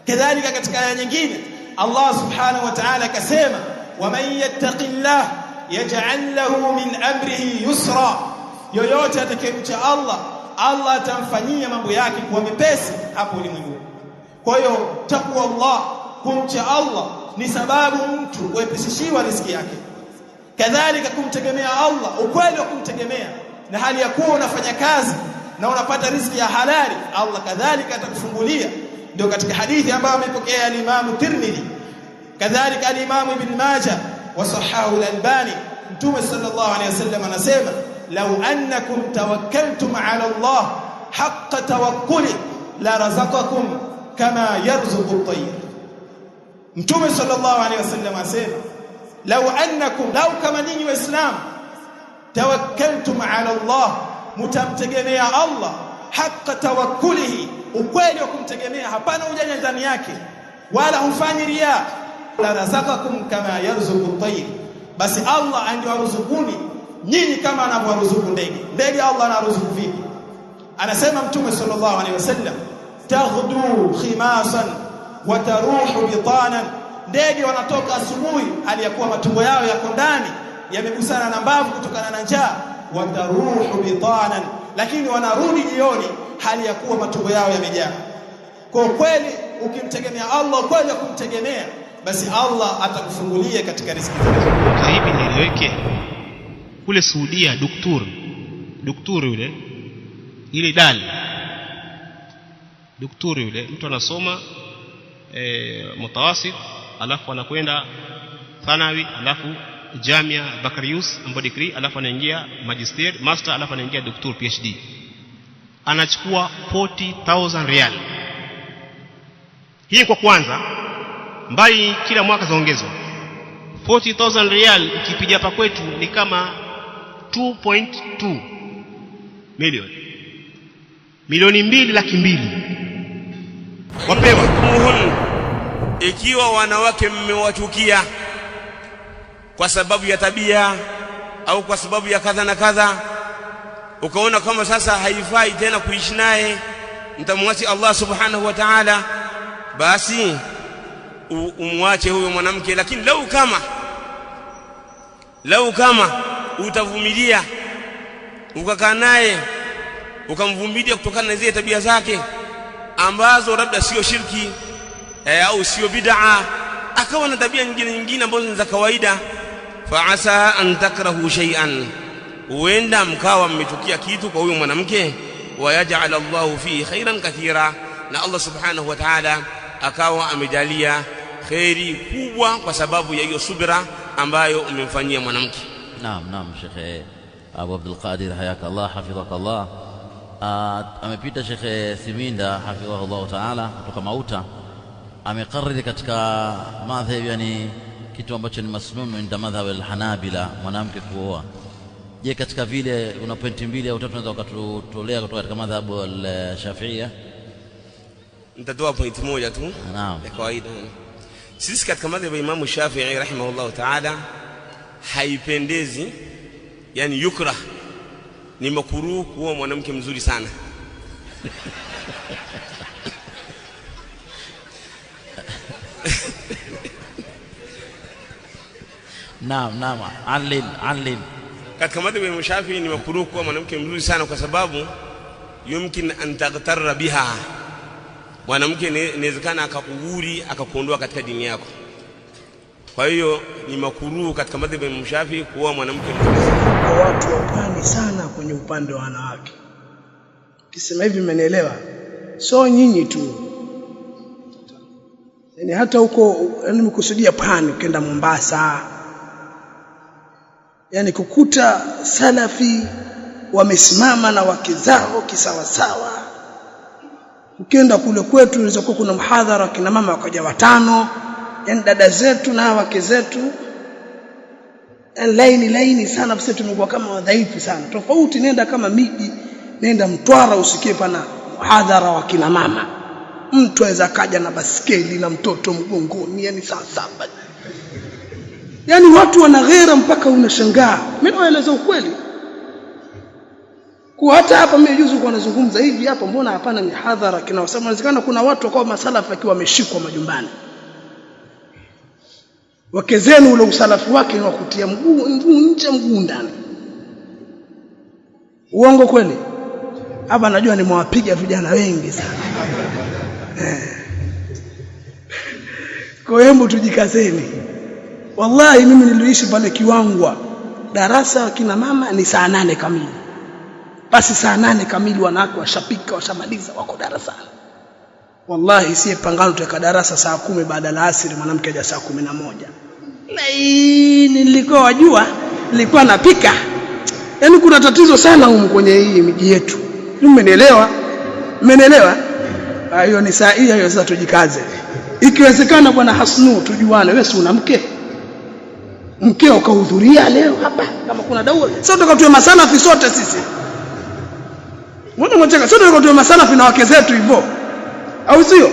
Kadhalika katika aya nyingine Allah subhanahu wa ta'ala akasema waman yattaqillah yaj'al lahu min amrihi yusra, yoyote atakayemcha Allah, Allah atamfanyia mambo yake kuwa mepesi hapo ulimwenguni. Kwa hiyo takwa Allah, kumcha Allah ni sababu mtu kuepesishiwa riziki yake. Kadhalika kumtegemea Allah, ukweli wa kumtegemea na hali ya kuwa unafanya kazi na unapata riziki ya halali, Allah kadhalika atakufungulia. Ndio katika hadithi ambayo amepokea al-Imam Tirmidhi, kadhalika al-Imam Ibn Majah wa sahahu al-Albani, Mtume sallallahu alayhi wasallam anasema law annakum tawakkaltum ala Allah haqqa tawakkuli la razaqakum kama yarzuqu at-tayr. Mtume sallallahu alayhi wasallam anasema law annakum, law kama ninyi waislamu tawakkaltum ala Allah, mutamtegemea Allah haqqa tawakkulihi, ukweli wa kumtegemea, hapana ujanja ndani yake wala hufanyi riya, la razaqakum kama yarzuqu at-tayr, basi Allah angewaruzukuni nyinyi kama anavyowaruzuku ndege. Ndege Allah anaruzuku vipi? Anasema Mtume sallallahu alaihi wasallam taghdu khimasan wa taruhu bitanan, ndege wanatoka asubuhi hali ya kuwa matumbo yao yako ndani yamegusana na mbavu kutokana na njaa, wa taruhu bitanan, lakini wanarudi jioni hali ya kuwa matumbo yao yamejaa. Kwa kweli ukimtegemea Allah, kweli kumtegemea, basi Allah atakufungulia katika riziki zako. Karibu nieleweke, kule Saudia daktari yule ile dal daktari yule mtu anasoma mutawasit, alafu anakwenda thanawi, alafu Jamia Bakarius ambayo degree, alafu anaingia magister master, alafu anaingia daktari PhD, anachukua 40,000 riyal. Hii kwa kwanza, mbali kila mwaka zaongezwa 40,000 riyal. Ukipiga hapa kwetu ni kama 2.2 milioni 2,200,000 wapewa. Ikiwa wanawake mmewachukia kwa sababu ya tabia au kwa sababu ya kadha na kadha, ukaona kama sasa haifai tena kuishi naye, mtamwasi Allah subhanahu wa ta'ala, basi umwache huyo mwanamke. Lakini lau kama utavumilia, ukakaa naye ukamvumilia kutokana na zile tabia zake ambazo labda sio shirki au sio bid'a, akawa na tabia nyingine ambazo ni za kawaida, fa asa an takrahu shay'an, huenda mkawa mmechukia kitu kwa huyo mwanamke, wa yaj'al Allahu fihi khairan kathira, na Allah subhanahu wa ta'ala akawa amejalia khairi kubwa kwa sababu ya hiyo subira ambayo umemfanyia mwanamke. Naam Sheikh Abu Abdul Qadir, hayaka Allah, hafidhaka Allah. Amepita Sheikh Siminda hafidhahullah ta'ala kutoka Mauta, amekariri katika madhhabi, yani kitu ambacho ni masmum inda madhhab al-Hanabila, mwanamke kuoa. Je, katika vile una pointi mbili au tatu unaweza ukatutolea kutoka katika madhhabu al-Shafi'iyya? Nitatoa pointi moja tu. Naam. Ya kawaida. Sisi katika madhhabu ya Imam Shafi'i rahimahullah ta'ala haipendezi, yani yukrah, ni makruh kuoa mwanamke mzuri sana. Naam, alil. Katika madhhabu ya Shafi'i ni makruh kuoa mwanamke mzuri sana kwa sababu yumkin an taghtarra biha, mwanamke inawezekana akakughuri akakuondoa katika dini yako. Kwa hiyo ni makruh katika madhhabu ya Shafi'i kuoa mwanamke mzuri. Kwa watu wapani sana kwenye upande wa wanawake. Kisema hivi mmenielewa? So nyinyi tu. Yaani hata huko, yani mkusudia Pwani, ukenda Mombasa, yani kukuta salafi wamesimama na wake zao kisawasawa, Ukienda kule kwetu unaweza kuwa kuna mhadhara kina mama wakaja 5, yani dada zetu na wake zetu laini sana, sisi tumekuwa kama wadhaifu sana. Tofauti nenda kama miji, nenda Mtwara usikie pana mhadhara wa kina mama. Mtu aweza kaja na baskeli na mtoto mgongoni, yani saa 7. Yani watu wanaghera mpaka unashangaa. Mimi naeleza ukweli. Kwa hata hapa mimi juzi kwa nazungumza hivi hapa, mbona hapana mihadhara kinaosema inawezekana kuna watu kwa masalafu akiwa wameshikwa majumbani. Wake zenu ule usalafu wake ni wakutia mguu nje mguu ndani. Uongo kweli? Hapa najua nimewapiga vijana wengi sana. Kwa hiyo tujikazeni. Wallahi mimi niliishi pale Kiwangwa. Darasa kina mama ni saa 8 kamili. Basi saa 8 kamili wanawake washapika washamaliza wako darasani. Wallahi si pangano tuweka darasa saa 10 baada ya asiri, mwanamke aje saa 11. Nilikuwa wajua, nilikuwa napika. Yaani kuna tatizo sana huko kwenye hii miji yetu. Mmenielewa? Mmenielewa? Hiyo ni saa hiyo sasa tujikaze. Ikiwezekana bwana Hasnu tujuane, wewe si una mke? Mkeo kahudhuria leo hapa kama kuna daura. Sasa tutakatoa masalafi sote sisi. Mbona mtaka sote tutakatoa masalafi na wake zetu hivyo? Au sio?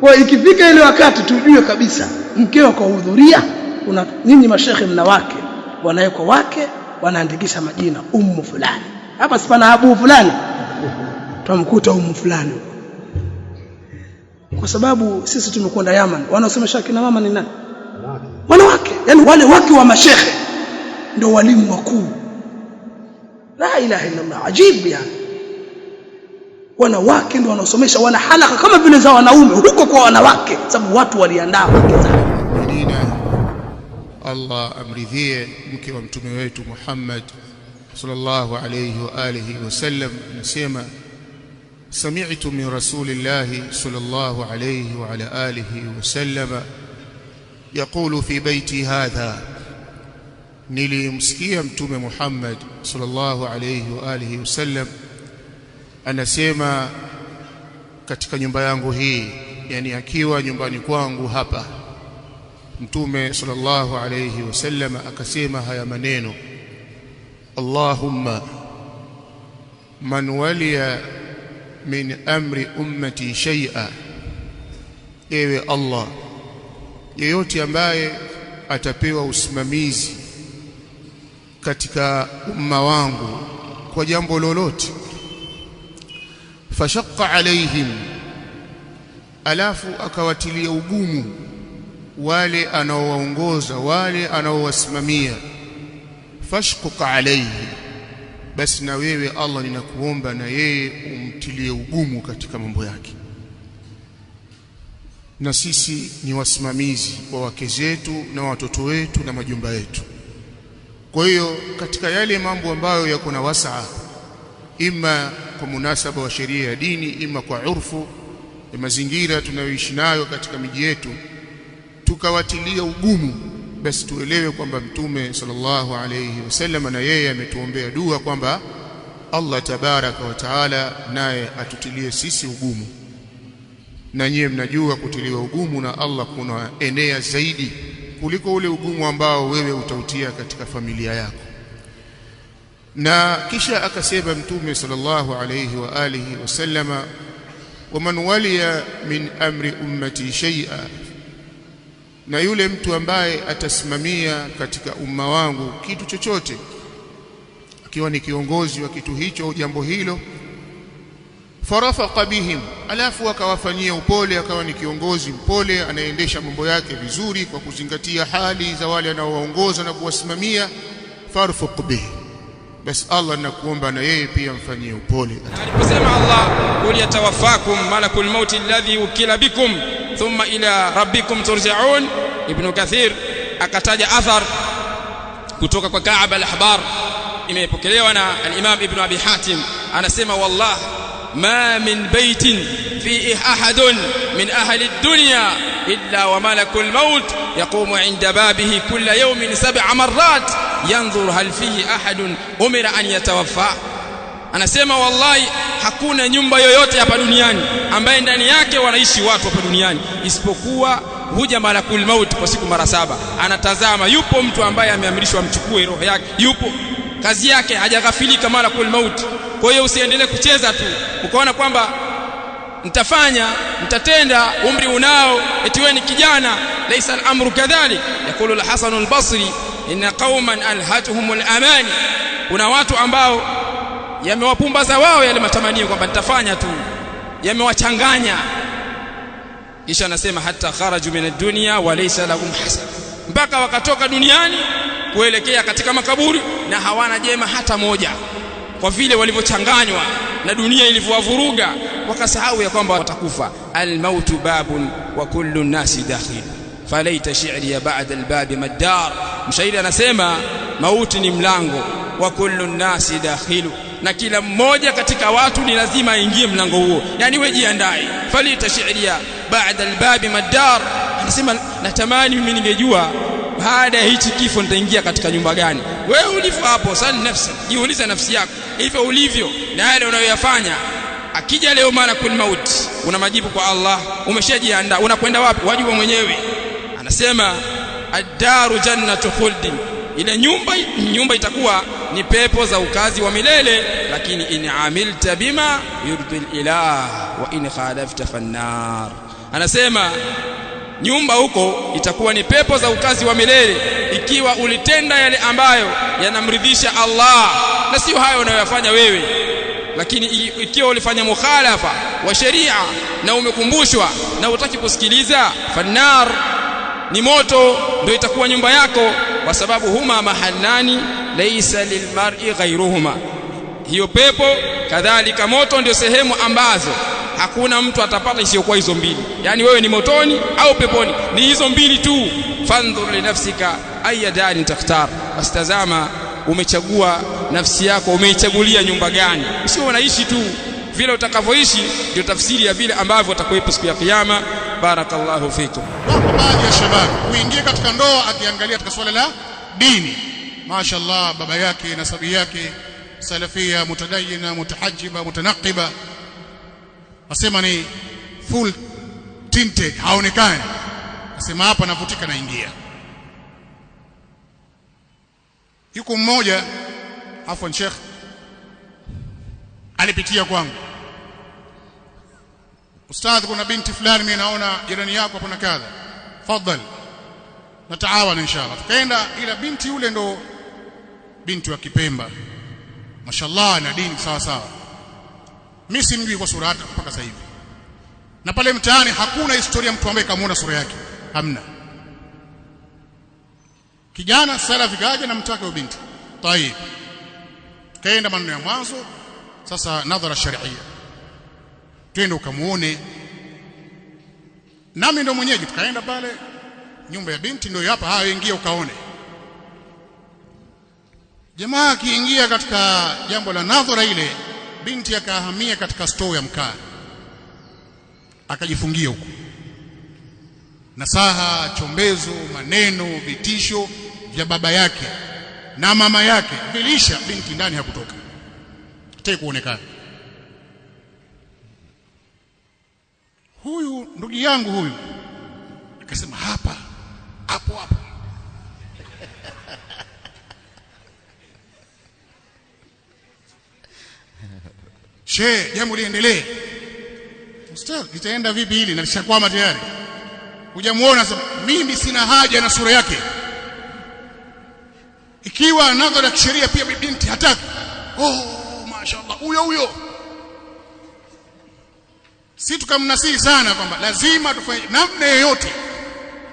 Kwa ikifika ile wakati tujue kabisa mkeo kahudhuria, kuna nyinyi mashehe mna wake, wanawekwa wake, wanaandikisha majina ummu fulani. Hapa sipana abu fulani. Tumkuta ummu fulani. Kwa sababu sisi tumekwenda Yaman, wanaosomesha kina mama ni nani? Wanawake. Yani wale wake wa mashehe ndio walimu wakuu. La ilaha illa Allah, ajibu yani. Wanawake ndio wanaosomesha, wana halaka kama vile za wanaume huko kwa wanawake, sababu watu waliandaa wake zao. Allah amridhie mke wa mtume wetu Muhammad sallallahu alayhi wa alihi wasallam anasema sami'tu min rasulillahi sallallahu alayhi wa ala alihi wasallam yaqulu fi baiti hadha, nilimsikia mtume Muhammad sallallahu alayhi wa alihi wasallam anasema katika nyumba yangu hii, yani akiwa nyumbani kwangu hapa. Mtume sallallahu alayhi wasallam akasema haya maneno: Allahumma man waliya min amri ummati shay'a, ewe Allah, yeyote ambaye atapewa usimamizi katika umma wangu kwa jambo lolote, fashaqqa alayhim, alafu akawatilia ugumu wale anaowaongoza, wale anaowasimamia, fashquq alayhi, basi na wewe Allah ninakuomba na yeye umtilie ugumu katika mambo yake. Na sisi ni wasimamizi wa wake zetu na watoto wetu na majumba yetu. Kwa hiyo katika yale mambo ambayo yako na wasaa, ima kwa munasaba wa sheria ya dini, ima kwa urfu ya mazingira tunayoishi nayo katika miji yetu, tukawatilia ugumu, basi tuelewe kwamba Mtume sallallahu alayhi wasallam na yeye ametuombea dua kwamba Allah tabaraka wa taala naye atutilie sisi ugumu. Na nyie mnajua kutiliwa ugumu na Allah kuna enea zaidi kuliko ule ugumu ambao wewe utautia katika familia yako. Na kisha akasema Mtume sallallahu alayhi wa alihi wasallama, waman waliya min amri ummati shay'a, na yule mtu ambaye atasimamia katika umma wangu kitu chochote, akiwa ni kiongozi wa kitu hicho jambo hilo, farafaqa bihim, alafu akawafanyia upole, akawa ni kiongozi mpole, anaendesha mambo yake vizuri kwa kuzingatia hali za wale anaowaongoza na kuwasimamia, farfuq bihi, basi Allah nakuomba na yeye pia mfanyie upole. Aliposema Allah, qul yatawaffakum malakul maut alladhi wukila bikum thumma ila rabbikum turja'un, Ibn Kathir akataja athar kutoka kwa Ka'b al-Ahbar, imepokelewa na al-Imam Ibn Abi Hatim, anasema wallah ma min baitin fihi ahadun min ahli ad-dunya illa wa malakul maut yaqumu 'inda babihi kulla yawmin 7 marrat yanzur hal fihi ahadun umira an yatawaffa. anasema wallahi hakuna nyumba yoyote hapa duniani ambaye ndani yake wanaishi watu hapa duniani isipokuwa huja malakul maut kwa siku mara 7 anatazama yupo mtu ambaye ameamrishwa amchukue roho yake, yupo kazi yake hajaghafilika malakul maut. Kwa hiyo usiendelee kucheza tu ukaona kwamba nitatenda umri unao eti wewe ni kijana. Laysa al-amru kadhalik. Yakulu al-Hasan al-Basri inna qauman alhatuhum al-amani, kuna watu ambao yamewapumbaza wao yale matamanio kwamba nitafanya tu, yamewachanganya. Kisha anasema hata kharaju min ad-dunya wa laysa lahum hasab, mpaka wakatoka duniani kuelekea katika makaburi na hawana jema hata moja, kwa vile walivyochanganywa na dunia ilivyowavuruga, wakasahau ya kwamba watakufa. Al-mautu babun wa kullu nasi dakhil falaita shi'ri ba'da al-babi madar. Mshairi anasema mauti ni mlango, wa kullu nasi dakhilu, na kila mmoja katika watu ni lazima aingie mlango huo, yani wewe jiandae. Falita shi'ri ba'da al-babi madar. Anasema natamani mimi ningejua baada ya hichi kifo nitaingia katika nyumba gani. Wewe ulivyo hapo sali nafsi, jiulize nafsi yako hivyo ulivyo na yale unayoyafanya. Akija leo malakul maut una majibu kwa Allah, umeshajiandaa, unakwenda wapi wajua mwenyewe. Anasema ad-daru jannatu khuldi, ile nyumba itakuwa ni pepo za ukazi wa milele, lakini in amilta bima yurdi al-ilah wa in khalafta fannar. Anasema nyumba huko itakuwa ni pepo za ukazi wa milele ikiwa ulitenda yale ambayo yanamridhisha Allah na sio hayo unayoyafanya wewe. Lakini ikiwa ulifanya mukhalafa wa sheria na umekumbushwa na hutaki kusikiliza, fannar, ni moto ndio itakuwa nyumba yako, kwa sababu huma mahallani laysa lilmar'i ghayruhuma. Hiyo pepo kadhalika moto ndio sehemu ambazo hakuna mtu atapata isiyokuwa hizo mbili, yani wewe ni motoni au peponi, ni hizo mbili tu. Fandhur li nafsika ayyadani takhtar, bastazama umechagua nafsi yako, umeichagulia nyumba gani. Sio unaishi tu vile utakavyoishi, ndio tafsiri ya vile ambavyo utakuwepo siku ya kiyama. Barakallahu fikum. Wako baadhi ya shabab kuingia katika ndoa akiangalia katika swala la dini, mashaallah, baba yake na sabi yake salafia, mutadayina, mutahajjiba, mutanaqiba, asema ni full tinted, haonekani. Asema hapa navutika naingia. Yuko mmoja afwan Sheikh alipitia kwangu, ustadh, kuna binti fulani mimi naona jirani yako hapo na kadha, fadhali nataawana inshallah. Tukaenda, ila binti yule ndo binti wa Kipemba, mashallah, na dini sawa sawa. Mimi simjui kwa sura hata mpaka sasa hivi, na pale mtaani hakuna historia mtu ambaye kamuona sura yake, hamna. Kijana salafi kaja na mtaka binti tayeb, kaenda maneno ya mwanzo. Sasa nadhara sharia, twende ukamuone, nami ndo mwenyeji. Tukaenda pale nyumba ya binti, ndio hapa, haya ingia ukaone. Jamaa akiingia katika jambo la nadhara ile, binti akahamia katika store ya mkaa, akajifungia huko. Nasaha, chombezo, maneno, vitisho vya baba yake na mama yake vilisha binti ndani, hakutoka hata kuonekana. Huyu ndugu yangu huyu akasema hapa hapo hapo she, jambo liendelee. Ustaz, litaenda vipi hili na lishakwama tayari? Hujamuona? Sasa mimi sina haja na sura yake. Ikiwa nadhara ya kisheria pia binti hataki, mashaallah, huyo si tukamnasihi sana kwamba lazima tufanye namna yoyote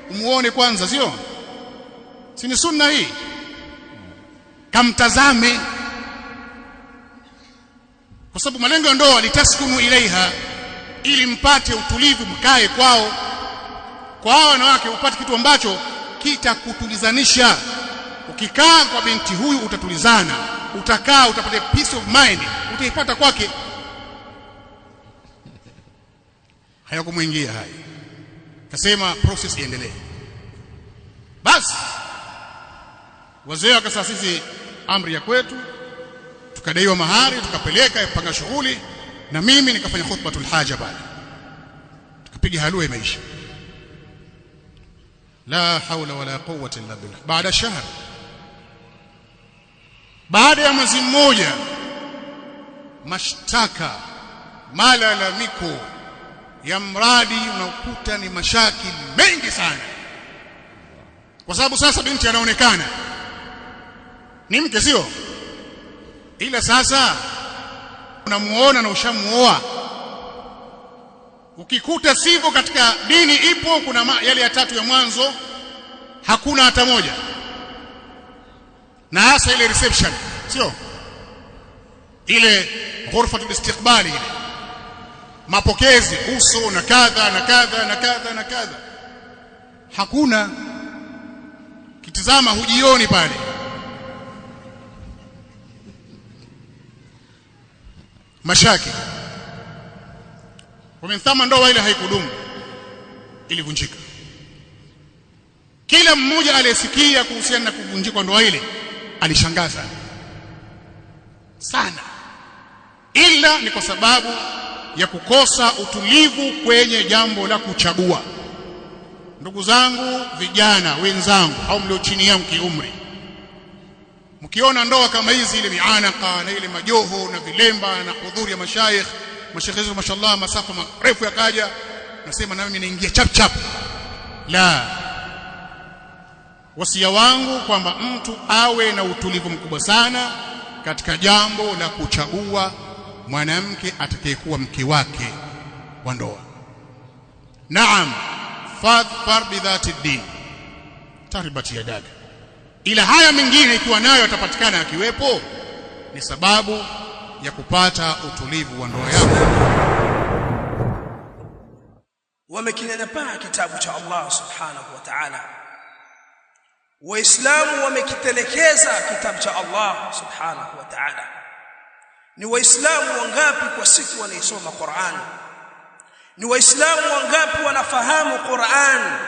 umuone kwanza, sio? Si ni sunna hii? Kamtazame, kwa sababu malengo ya ndoa litaskunu ilaiha, ili mpate utulivu, mkae kwao. Kwa hao wanawake upate kitu ambacho kitakutulizanisha. Ukikaa kwa binti huyu utatulizana, utakaa, utapata peace of mind, utaipata kwake. Hayakumuingia haya, kasema process iendelee. Basi wazee wakasema sisi amri ya kwetu tukadaiwa mahari, tukapeleka panga shughuli, na mimi nikafanya khutbatul haja pale, tukapiga halua, imeisha. La haula wala quwwata illa billah. Baada shahr, baada ya mwezi mmoja, mashtaka, malalamiko ya mradi unakuta ni mashakili mengi sana, kwa sababu sasa binti anaonekana ni mke, sio? Ila sasa unamuona na ushamuoa, ukikuta sivyo katika dini ipo, kuna yale ya tatu ya mwanzo hakuna hata moja, na hasa ile reception, sio ile ghurfatul istiqbali, ile mapokezi, uso na kadha na kadha na kadha na kadha, hakuna. Kitizama hujioni pale. Mashaki wamemthama, ndoa ile haikudumu, ilivunjika. Kila mmoja aliyesikia kuhusiana na kuvunjika ndoa ile alishangaza sana, ila ni kwa sababu ya kukosa utulivu kwenye jambo la kuchagua. Ndugu zangu vijana wenzangu, au mlio chini yangu kiumri, mkiona ndoa kama hizi, ile mianaka na ile majoho na vilemba na hudhuri ya mashaikh zetu mashallah, masafa marefu yakaja, nasema na mimi naingia chap chap. La, wasia wangu kwamba mtu awe na utulivu mkubwa sana katika jambo la kuchagua mwanamke atakayekuwa mke wake wa ndoa. Naam, fadhfar bidhati din taribati yadaka. Ila haya mengine ikiwa nayo atapatikana akiwepo, ni sababu ya kupata utulivu wa ndoa yako. Wamekinyanyapaa kitabu cha Allah subhanahu wa ta'ala. Waislamu wamekitelekeza kitabu cha Allah subhanahu wa ta'ala. Ni waislamu wangapi kwa siku wanaisoma Qur'an? Ni waislamu wangapi wanafahamu Qur'an?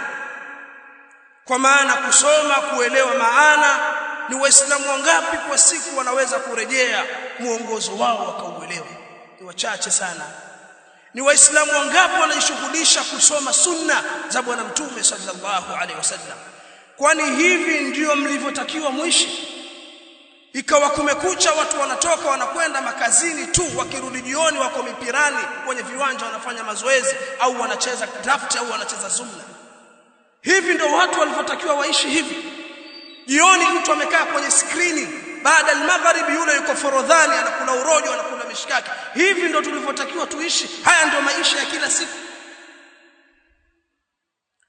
Kwa maana kusoma, kuelewa maana. Ni waislamu wangapi kwa siku wanaweza kurejea muongozo wao wakauelewa? Ni wachache sana. Ni waislamu wangapi wanajishughulisha kusoma sunna za bwana mtume sallallahu alaihi wasallam? Kwani hivi ndio mlivyotakiwa muishi? Ikawa kumekucha, watu wanatoka wanakwenda makazini tu, wakirudi jioni wako mipirani kwenye viwanja wanafanya mazoezi, au wanacheza draft, au wanacheza zumna. Hivi ndio watu walivyotakiwa waishi hivi? Jioni mtu amekaa kwenye screen, baada ya magharibi yule yuko Forodhani anakula urojo, anakula mishikaki. Hivi ndio tulivyotakiwa tuishi? Haya ndio maisha ya kila siku?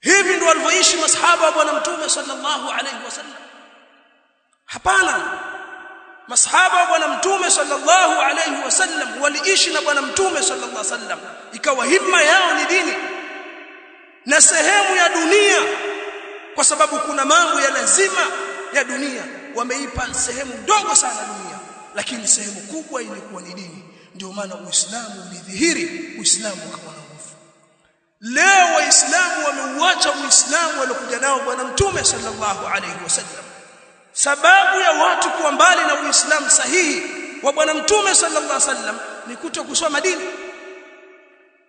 Hivi ndio walivyoishi masahaba wa bwana mtume sallallahu alaihi wasallam? Hapana. Masahaba wa bwana mtume sallallahu alaihi wasallam waliishi na bwana mtume sallallahu alaihi wasallam, ikawa himma yao ni dini na sehemu ya dunia, kwa sababu kuna mambo ya lazima ya dunia wameipa sehemu ndogo sana dunia, lakini sehemu kubwa ilikuwa ni dini. Ndio maana Uislamu ulidhihiri, Uislamu ukawa na nguvu. Leo waislamu wameuacha Uislamu waliokuja nao bwana mtume sallallahu alaihi wasallam. Sababu ya watu kuwa mbali na Uislamu sahihi wa bwana mtume sallallahu alaihi wasallam ni kutokusoma dini.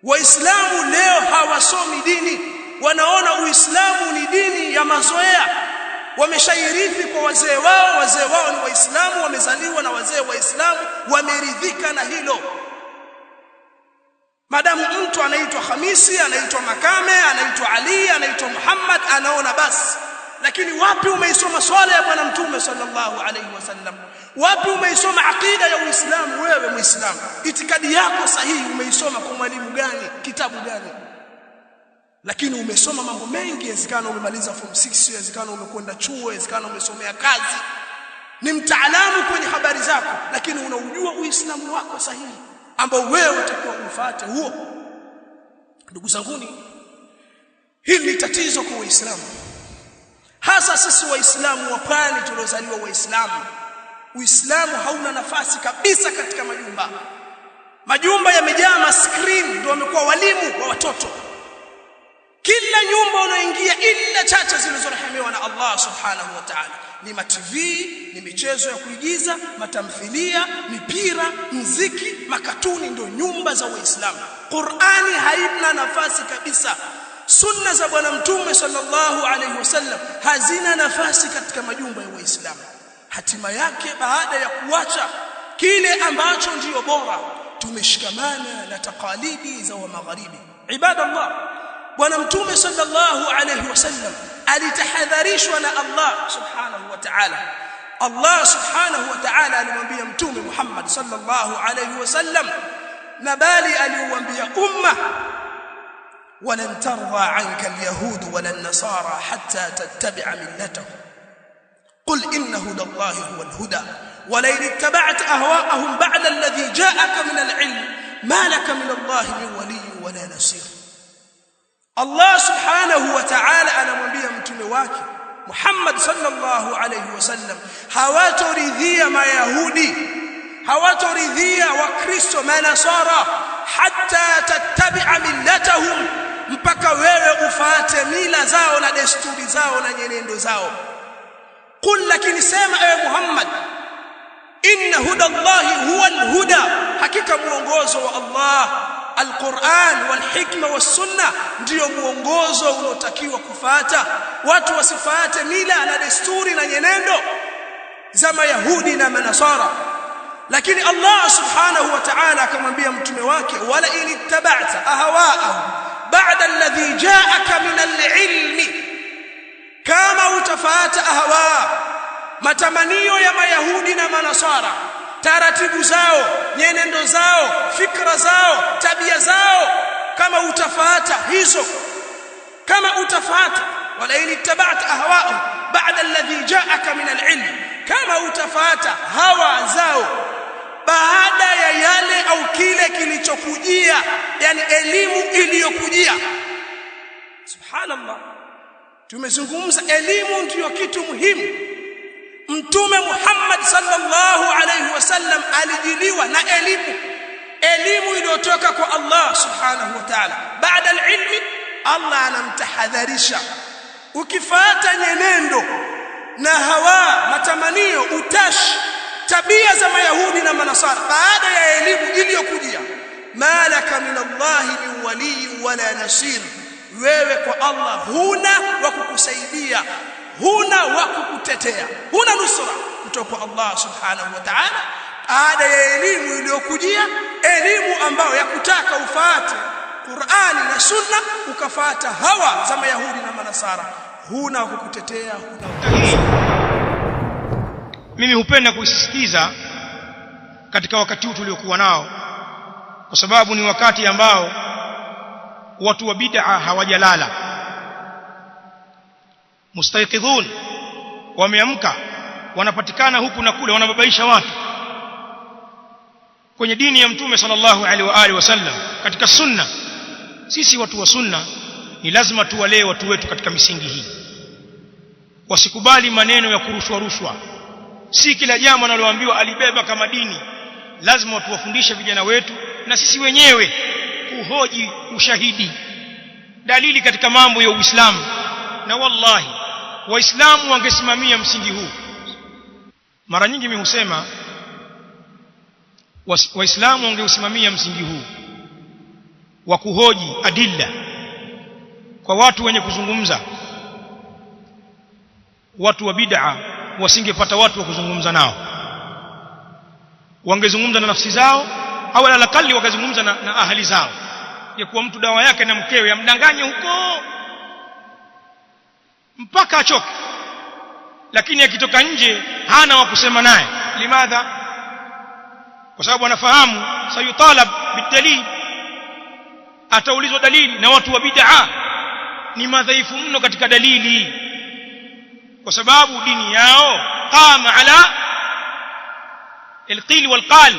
Waislamu leo hawasomi dini, wanaona Uislamu ni dini ya mazoea. Wameshairithi kwa wazee wao, wazee wao ni Waislamu, wamezaliwa na wazee Waislamu, wameridhika na hilo. Madamu mtu anaitwa Hamisi, anaitwa Makame, anaitwa Ali, anaitwa Muhammad, anaona basi. Lakini wapi umeisoma swala ya bwana mtume sallallahu alaihi wasallam? Wapi umeisoma akida ya Uislamu? Wewe Muislamu, itikadi yako sahihi umeisoma kwa mwalimu gani? Kitabu gani? Lakini umesoma mambo mengi, inawezekana umemaliza form 6, inawezekana umekwenda chuo, inawezekana umesomea kazi, ni mtaalamu kwenye habari zako, lakini unaujua Uislamu wako sahihi ambao wewe utakuwa ufuate huo. Ndugu zanguni, hili ni tatizo kwa Uislamu, hasa sisi Waislamu wa pwani tuliozaliwa Waislamu. Uislamu hauna nafasi kabisa katika majumba. Majumba yamejaa maskrini, ndio wamekuwa walimu wa watoto. Kila nyumba unaoingia ila chache zilizorehemewa na Allah Allah subhanahu wa ta'ala. Ni ma-TV, ni michezo ya kuigiza, matamthilia, mipira, muziki, makatuni ndio nyumba za Waislamu. Qur'ani haina nafasi kabisa. Sunna za bwana mtume sallallahu alayhi wasallam hazina nafasi katika majumba ya Waislamu. Hatima yake baada ya kuacha kile ambacho ndiyo bora, tumeshikamana na takalidi za wa magharibi. Ibadallah, bwana mtume sallallahu alayhi wasallam alitahadharishwa na Allah subhanahu wa ta'ala. Allah subhanahu wa ta'ala alimwambia mtume Muhammad sallallahu alayhi wasallam, na bali aliuambia umma, walan tarda anka alyahud wala an-nasara hatta tattabi'a millatahum qul inna hudallahi huwal huda wala in ittaba'ta ahwa'ahum ba'da alladhi ja'aka min al-'ilm ma laka min Allahi min waliyyin wala nasir. Allah subhanahu wa ta'ala anamwambia mtume wake Muhammad sallallahu alayhi wasallam, hawatoridhia mayahudi, hawatoridhia wakristo manasara hatta tattabi'a millatahum, mpaka wewe ufuate mila zao na desturi zao na nyenendo zao. Qul, lakini sema ewe Muhammad, inna hudallahi huwal huda, hakika muongozo wa Allah Al-Qur'an wal hikma was sunna ndio muongozo unaotakiwa kufuata. Watu wasifuate mila na desturi na nyenendo za mayahudi na manasara. Lakini Allah subhanahu wa ta'ala akamwambia mtume wake, wala in ittaba'ta ahwa'ahum ba'da alladhi ja'aka min al-'ilmi, kama utafuata ahwa, matamanio ya mayahudi na manasara, taratibu zao, nyenendo zao, fikra zao, tabia zao, kama utafuata hizo, kama utafuata wala in ittaba'ta ahwa'ahum ba'da alladhi ja'aka min al-'ilm, kama utafuata hawa zao baada ya yale au kile kilichokujia, yani elimu iliyokujia. Subhanallah, tumezungumza elimu ndiyo kitu muhimu. Mtume Muhammad sallallahu alayhi wasallam alijiliwa na elimu iliyotoka kwa Allah subhanahu wa ta'ala. Baada al-ilmi, Allah anamtahadharisha, ukifuata nyenendo na hawa, matamanio, utashi, tabia za mayahudi na manasara baada ya elimu iliyokujia, malaka min Allahi min wali wala nasir, wewe kwa Allah huna wa kukusaidia, huna wa kukutetea, huna nusra kutoka kwa Allah subhanahu wa ta'ala. Baada ya elimu iliyokujia, elimu ambayo yakutaka ufuate Qur'ani na Sunna, ukafuata hawa za mayahudi na manasara, huna wa kukutetea, huna. Mimi hupenda kusisitiza katika wakati huu tuliokuwa nao, kwa sababu ni wakati ambao watu wa bid'a hawajalala. Mustayqidhun wameamka, wanapatikana huku na kule, wanababaisha watu kwenye dini ya Mtume sallallahu alaihi wa alihi wasallam, katika sunna. Sisi watu wa sunna ni lazima tuwalee watu wetu katika misingi hii, wasikubali maneno ya kurushwa. Si kila jambo analoambiwa alibeba kama dini. Lazima tuwafundishe vijana wetu na sisi wenyewe kuhoji ushahidi, dalili katika mambo ya Uislamu. Na wallahi Waislamu wangesimamia msingi huu. Mara nyingi mimi husema Waislamu wangeusimamia msingi huu wa kuhoji adilla kwa watu wenye kuzungumza. Watu wa bid'a wasingepata watu wa kuzungumza nao, wangezungumza na nafsi zao, au alakali wakazungumza na ahali zao. Ya kuwa mtu dawa yake na mkewe amdanganye huko mpaka achoke, lakini akitoka nje hana wa kusema naye. Limadha? Kwa sababu anafahamu sayutalab bidalil, ataulizwa dalili. Na watu wa bid'a ni madhaifu mno katika dalili, kwa sababu dini yao qama ala alqil walqal.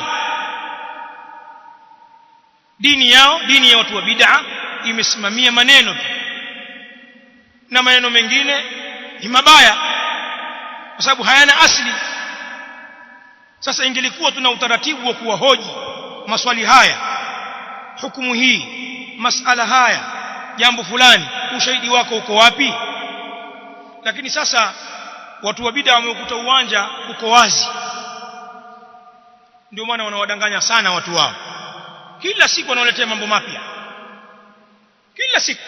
Dini ya watu wa bid'a imesimamia maneno, na maneno mengine ni mabaya kwa sababu hayana asili. Sasa ingelikuwa tuna utaratibu wa kuwahoji maswali haya, hukumu hii, masala haya, jambo fulani, ushahidi wako uko wapi? lakini sasa watu wa bid'a wameukuta uwanja uko wazi, ndio maana wanawadanganya sana watu wao. Kila siku wanaletea mambo mapya kila siku,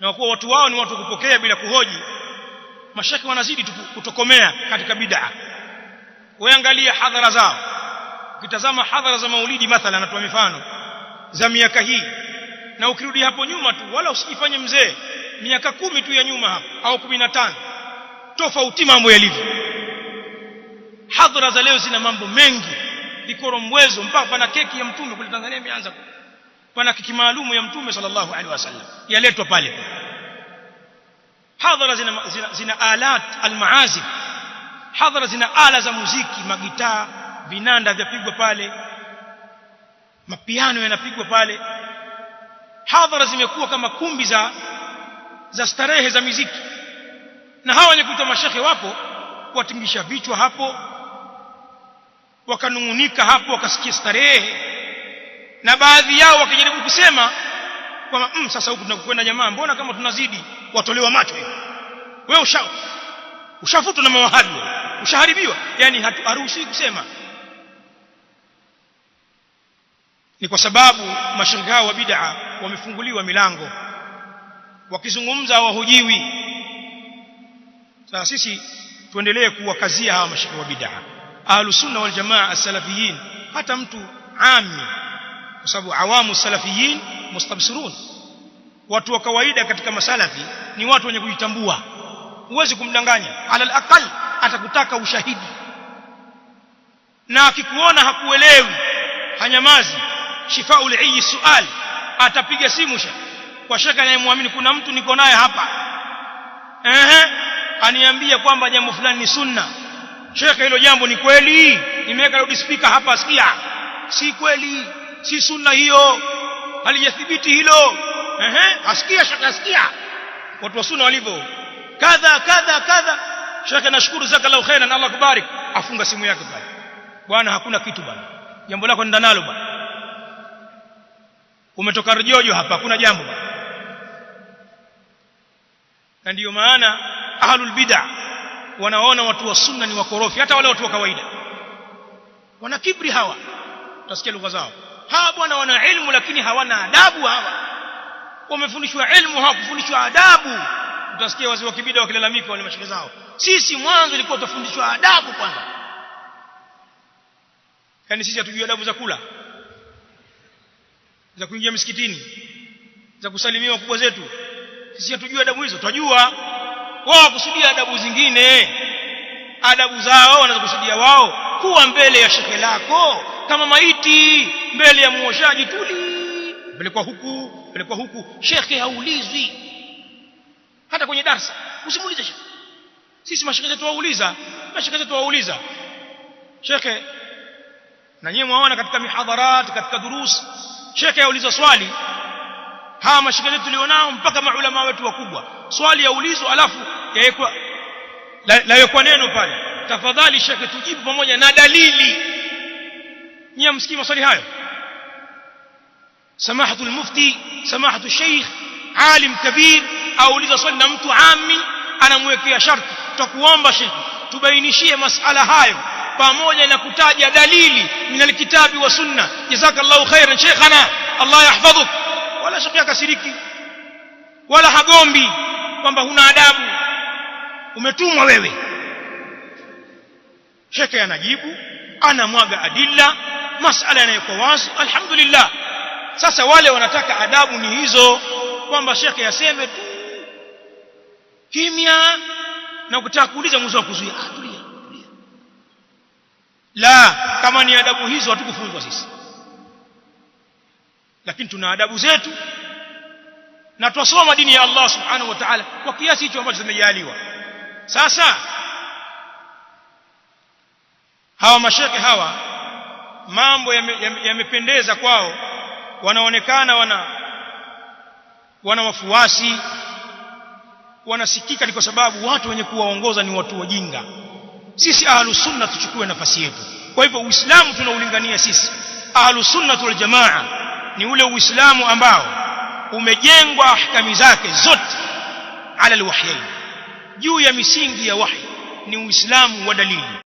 na kwa watu wao ni watu kupokea bila kuhoji. Mashaka wanazidi kutokomea katika bid'a. Waangalia hadhara zao, ukitazama hadhara za maulidi mathalan, natoa mifano za miaka hii, na ukirudi hapo nyuma tu, wala usijifanye mzee, miaka 10 tu ya nyuma hapo au 15, tofauti mambo yalivyo. Hadhara za leo zina mambo mengi, vikorombwezo, mpaka pana keki ya mtume kule Tanzania imeanza, pana keki maalumu ya mtume sallallahu alaihi wasallam yaletwa pale. Hadhara zina alat almaazif, hadhara zina ala za muziki, magitaa, vinanda vyapigwa pale, mapiano yanapigwa pale. Hadhara zimekuwa kama kumbi za starehe za muziki, na hawa wenye kuita mashekhe wapo watingisha vichwa hapo, wakanungunika hapo, wakasikia starehe, na baadhi yao wakijaribu kusema kwamba sasa huku tunakwenda jamaa, mbona kama tunazidi, watolewa macho hivi, wewe ushafutwa na mawahabi, ushaharibiwa. Yani haruhusi kusema. Ni kwa sababu mashekhe hao wa bid'a wamefunguliwa milango, wakizungumza hawahojiwi. Sasa sisi tuendelee kuwakazia hawa mashekhe wa bid'a, ahlus sunna wal jamaa as-salafiyin, hata mtu ami, kwa sababu awamu salafiyin mustabsirun, watu wa kawaida katika masalafi ni watu wenye kujitambua. Huwezi kumdanganya, alal aqal atakutaka ushahidi, na akikuona hakuelewi hanyamazi, shifaul ayyi sual, atapiga simu kwa shaka anayemwamini, kuna mtu niko naye hapa, aniambia kwamba jambo fulani ni sunna. Shekhe, hilo jambo ni kweli? Nimeweka loudspeaker hapa, asikia. Si kweli, si sunna hiyo, halijathibiti hilo. Asikia shekhe, asikia. Watu wa sunna walivyo, kadha kadha kadha. Shekhe, nashukuru jazakallahu khairan, Allah kubarik, afunga simu yake pale. Bwana, hakuna kitu bwana, jambo lako nenda nalo bwana, umetoka rjojo hapa, hakuna jambo bwana. Na ndiyo maana ahlul bid'ah wanaona watu wa sunna ni wakorofi. Hata wale watu wa kawaida wana kibri hawa, utasikia lugha zao. Hawa bwana wana ilmu lakini hawana adabu. Hawa wamefundishwa ilmu, hawakufundishwa adabu. Utasikia wazee wa kibida wakilalamika wale mashekhe zao, sisi mwanzo ilikuwa tufundishwa adabu kwanza. Yani sisi hatujui adabu za kula, za kuingia msikitini, za kusalimia wakubwa zetu. Sisi hatujui adabu hizo. Tunajua wao kusudia adabu zingine, adabu zao wanaweza kusudia wao kuwa mbele ya shekhe lako kama maiti mbele ya muoshaji, tuli pelekwa huku. Shekhe haulizwi hata kwenye darasa, usimuulize shekhe. Sisi mashekhe zetu wauliza shekhe, na nyewe mwaona katika mihadharat, katika durus, shekhe yauliza swali. Hawa mashekhe zetu tulionao mpaka maulama wetu wakubwa, swali yaulizwa alafu yawekwa neno pale, tafadhali shekhe tujibu pamoja na dalili. Nyie msikii maswali hayo? Samahatul mufti, samahatul sheikh, alim kabir auliza swali na mtu ami anamwekea sharti, tutakuomba shekhe tubainishie masala hayo pamoja na kutaja dalili min alkitabi wa sunna. Jazakallahu khairan sheikhana, Allah yahfadhuk. Wala shekhe akasiriki wala hagombi kwamba huna adabu, umetumwa wewe. Shekhe anajibu, anamwaga adilla, masala yanayokuwa wazi, alhamdulillah. Sasa wale wanataka adabu ni hizo, kwamba shekhe aseme tu kimya, na ukitaka kuuliza mwanzo kuzuia, tulia. La, kama ni adabu hizo hatukufunzwa sisi, lakini tuna adabu zetu na twasoma dini ya Allah subhanahu wa ta'ala kwa kiasi hicho ambacho tumejaliwa. Sasa hawa mashekhe hawa mambo yamependeza kwao, wanaonekana wana wafuasi, wanasikika, ni kwa sababu watu wenye kuwaongoza ni watu wajinga. Sisi ahlus sunna tuchukue nafasi yetu. Kwa hivyo Uislamu tunaulingania sisi ahlus sunna wal jamaa ni ule Uislamu ambao umejengwa ahkami zake zote ala alwahyi, juu ya misingi ya wahi ni Uislamu wa dalili.